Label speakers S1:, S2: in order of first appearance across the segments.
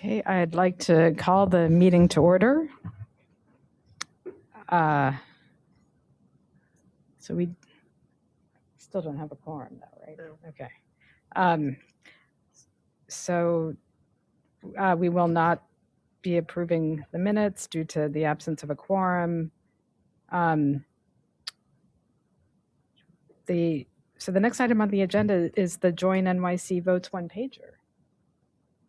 S1: Okay, I'd like to call the meeting to order. So we still don't have a quorum though, right?
S2: No.
S1: Okay. We will not be approving the minutes due to the absence of a quorum. So the next item on the agenda is the Join NYC Votes one-pager.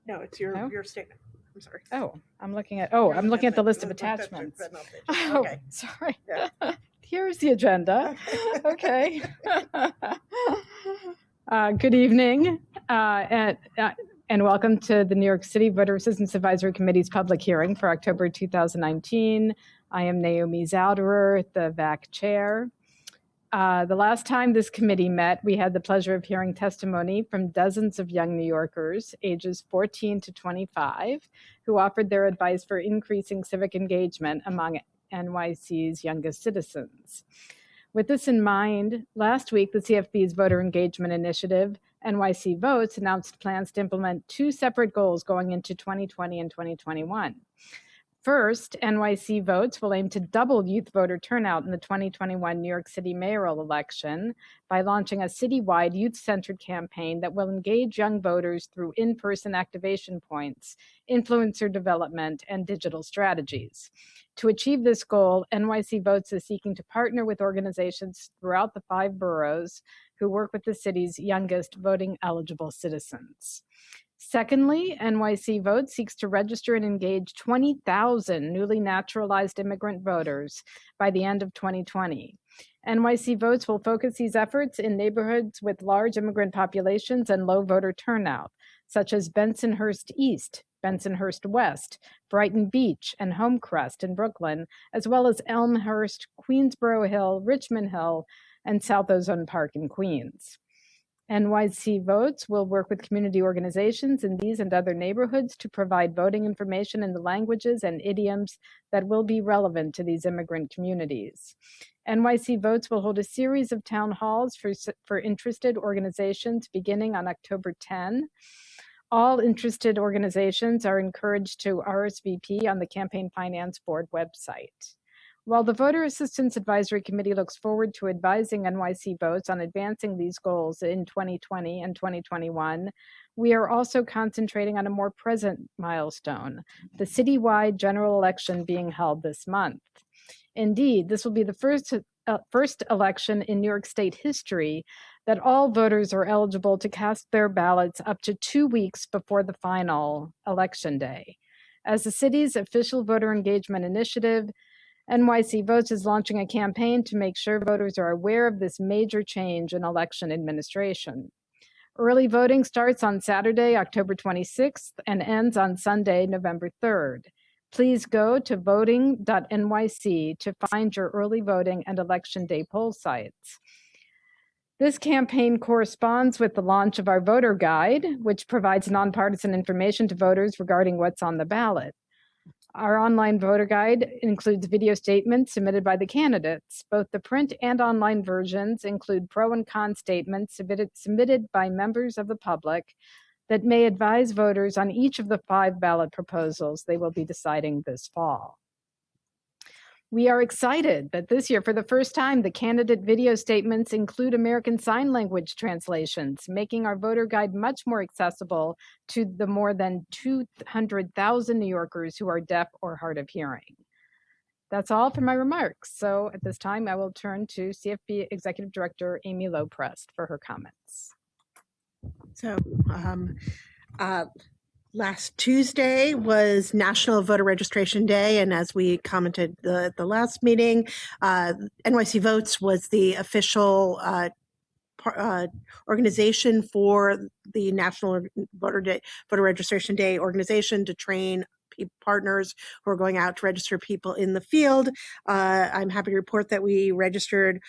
S2: No, it's your statement. I'm sorry.
S1: Oh, I'm looking at the list of attachments. Oh,
S2: okay.
S1: Sorry.
S2: Yeah.
S1: Here's the agenda. Okay. Good evening, and welcome to the New York City Voter Assistance Advisory Committee's public hearing for October 2019. I am Naomi Zauderer, the VAAC chair. The last time this committee met, we had the pleasure of hearing testimony from dozens of young New Yorkers, ages 14 to 25, who offered their advice for increasing civic engagement among NYC's youngest citizens. With this in mind, last week, the CFB's Voter Engagement Initiative, NYC Votes, announced plans to implement two separate goals going into 2020 and 2021. First, NYC Votes will aim to double youth voter turnout in the 2021 New York City mayoral election by launching a citywide youth-centered campaign that will engage young voters through in-person activation points, influencer development, and digital strategies. To achieve this goal, NYC Votes is seeking to partner with organizations throughout the 5 boroughs who work with the city's youngest voting-eligible citizens. Secondly, NYC Votes seeks to register and engage 20,000 newly naturalized immigrant voters by the end of 2020. NYC Votes will focus these efforts in neighborhoods with large immigrant populations and low voter turnout, such as Bensonhurst East, Bensonhurst West, Brighton Beach, and Homecrest in Brooklyn, as well as Elmhurst, Queensboro Hill, Richmond Hill, and South Ozone Park in Queens. NYC Votes will work with community organizations in these and other neighborhoods to provide voting information in the languages and idioms that will be relevant to these immigrant communities. NYC Votes will hold a series of town halls for interested organizations beginning on October 10. All interested organizations are encouraged to RSVP on the Campaign Finance Board website. While the Voter Assistance Advisory Committee looks forward to advising NYC Votes on advancing these goals in 2020 and 2021, we are also concentrating on a more present milestone, the citywide general election being held this month. Indeed, this will be the first election in New York State history that all voters are eligible to cast their ballots up to 2 weeks before the final election day. As the city's official voter engagement initiative, NYC Votes is launching a campaign to make sure voters are aware of this major change in election administration. Early voting starts on Saturday, October 26th, and ends on Sunday, November 3rd. Please go to voting.nyc to find your early voting and election day poll sites. This campaign corresponds with the launch of our voter guide, which provides nonpartisan information to voters regarding what's on the ballot. Our online voter guide includes video statements submitted by the candidates. Both the print and online versions include pro and con statements submitted by members of the public that may advise voters on each of the 5 ballot proposals they will be deciding this fall. We are excited that this year, for the first time, the candidate video statements include American Sign Language translations, making our voter guide much more accessible to the more than 200,000 New Yorkers who are deaf or hard of hearing. That's all for my remarks. So at this time, I will turn to CFB Executive Director Amy Loprest for her comments.
S2: So, last Tuesday was National Voter Registration Day, and as we commented the last meeting, NYC Votes was the official organization for the National Voter Registration Day organization to train partners who are going out to register people in the field. I'm happy to report that we registered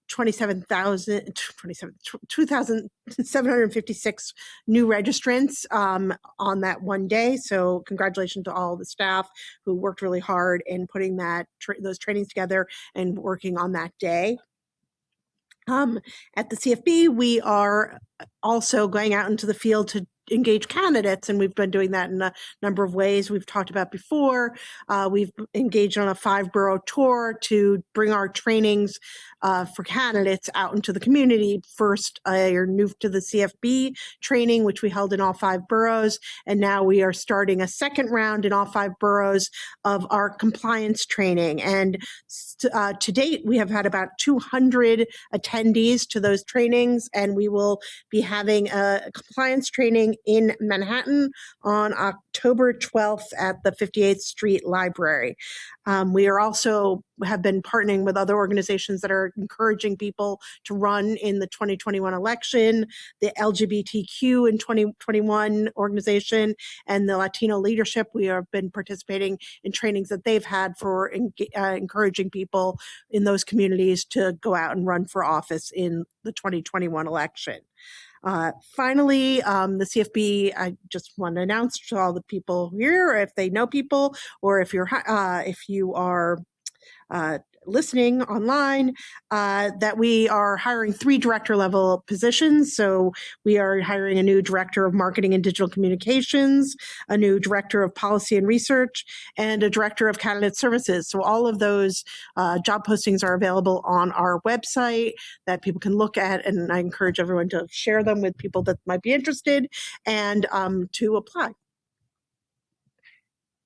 S2: 2,756 new registrants on that one day. So congratulations to all the staff who worked really hard in putting those trainings together and working on that day. At the CFB, we are also going out into the field engage candidates, and we've been doing that in a number of ways we've talked about before. We've engaged on a 5-borough tour to bring our trainings for candidates out into the community. First, you're new to the CFB training, which we held in all 5 boroughs, and now we are starting a second round in all 5 boroughs of our compliance training. And to date, we have had about 200 attendees to those trainings, and we will be having a compliance training in Manhattan on October 12th at the 58th Street Library. We are also have been partnering with other organizations that are encouraging people to run in the 2021 election, the LGBTQ in 2021 organization, and the Latino Leadership. We have been participating in trainings that they've had for encouraging people in those communities to go out and run for office in the 2021 election. Finally, the CFB, I just want to announce to all the people here, if they know people, or if you are listening online, that we are hiring 3 director level positions. So we are hiring a new director of marketing and digital communications, a new director of policy and research, and a director of candidate services. So all of those job postings are available on our website that people can look at. And I encourage everyone to share them with people that might be interested and to apply.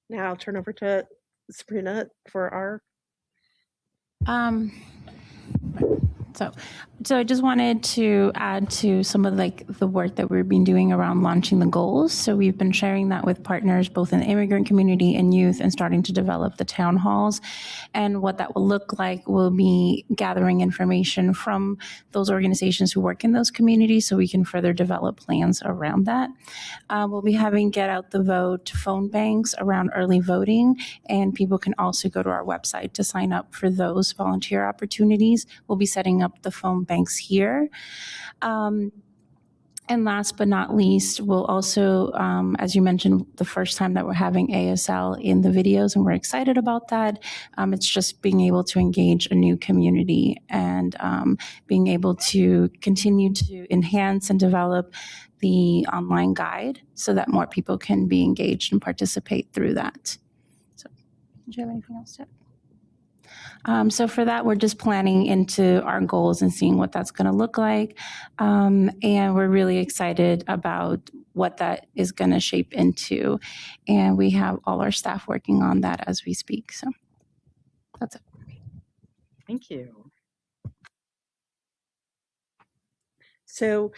S2: Now I'll turn over to Sabrina for our
S3: So I just wanted to add to some of the work that we've been doing around launching the goals. So we've been sharing that with partners both in the immigrant community and youth, and starting to develop the town halls. And what that will look like will be gathering information from those organizations who work in those communities so we can further develop plans around that. We'll be having Get Out the Vote phone banks around early voting, and people can also go to our website to sign up for those volunteer opportunities. We'll be setting up the phone banks here. And last but not least, we'll also, as you mentioned, the first time that we're having ASL in the videos, and we're excited about that. It's just being able to engage a new community and being able to continue to enhance and develop the online guide so that more people can be engaged and participate through that. So, do you have anything else to add? So for that, we're just planning into our goals and seeing what that's going to look like. And we're really excited about what that is going to shape into. And we have all our staff working on that as we speak. So that's it.
S1: Thank you.
S2: So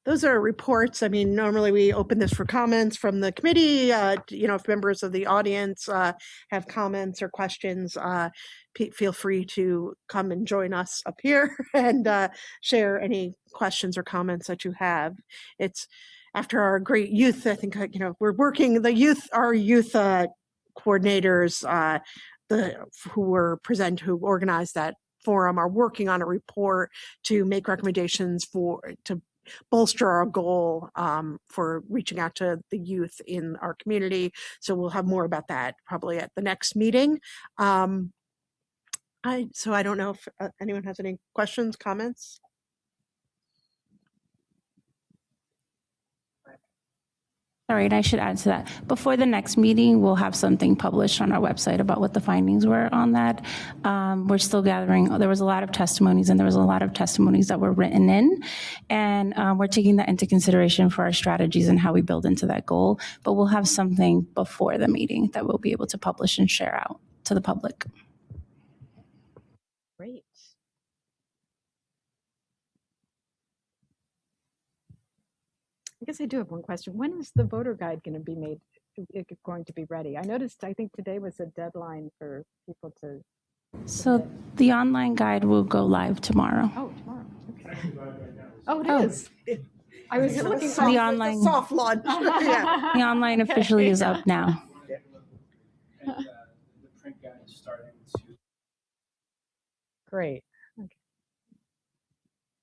S2: those are reports. I mean, normally we open this for comments from the committee. If members of the audience have comments or questions, feel free to come and join us up here and share any questions or comments that you have. It's after our great youth, I think, we're working, our youth coordinators, who organized that forum, are working on a report to make recommendations to bolster our goal for reaching out to the youth in our community. So we'll have more about that probably at the next meeting. So I don't know if anyone has any questions, comments.
S3: All right, I should add to that. Before the next meeting, we'll have something published on our website about what the findings were on that. We're still gathering. There was a lot of testimonies, and there was a lot of testimonies that were written in. And we're taking that into consideration for our strategies and how we build into that goal. But we'll have something before the meeting that we'll be able to publish and share out to the public.
S1: Great. I guess I do have one question. When is the voter guide going to be ready? I noticed, I think today was a deadline for people to.
S3: So the online guide will go live tomorrow.
S1: Oh, tomorrow. Okay. Oh, it is. I was looking
S3: for the online
S2: soft launch. Yeah.
S3: The online officially is up now.
S4: And the print guide is starting to.
S1: Great.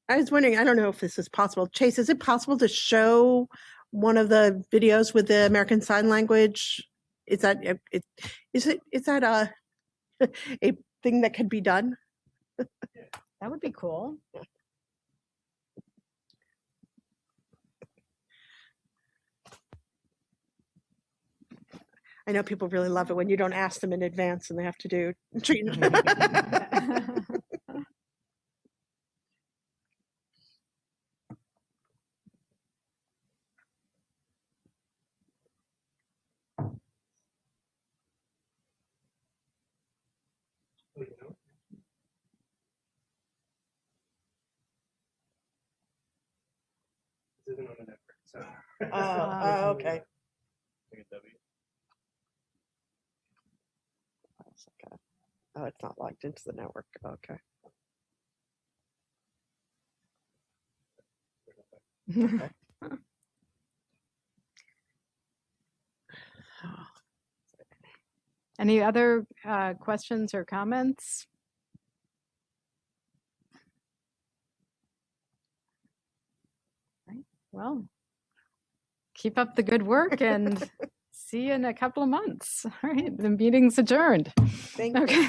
S2: I was wondering, I don't know if this is possible. Chase, is it possible to show one of the videos with the American Sign Language? Is that a thing that can be done?
S1: That would be cool.
S2: I know people really love it when you don't ask them in advance and they have to do treat.
S4: Oh, you know? This isn't on the network, so.
S2: Oh, okay.
S4: Like a W.
S2: Oh, it's not logged into the network. Okay.
S1: Any other questions or comments? Right. Well, keep up the good work and see you in a couple of months. All right, the meeting's adjourned.
S2: Thank you.
S1: Okay.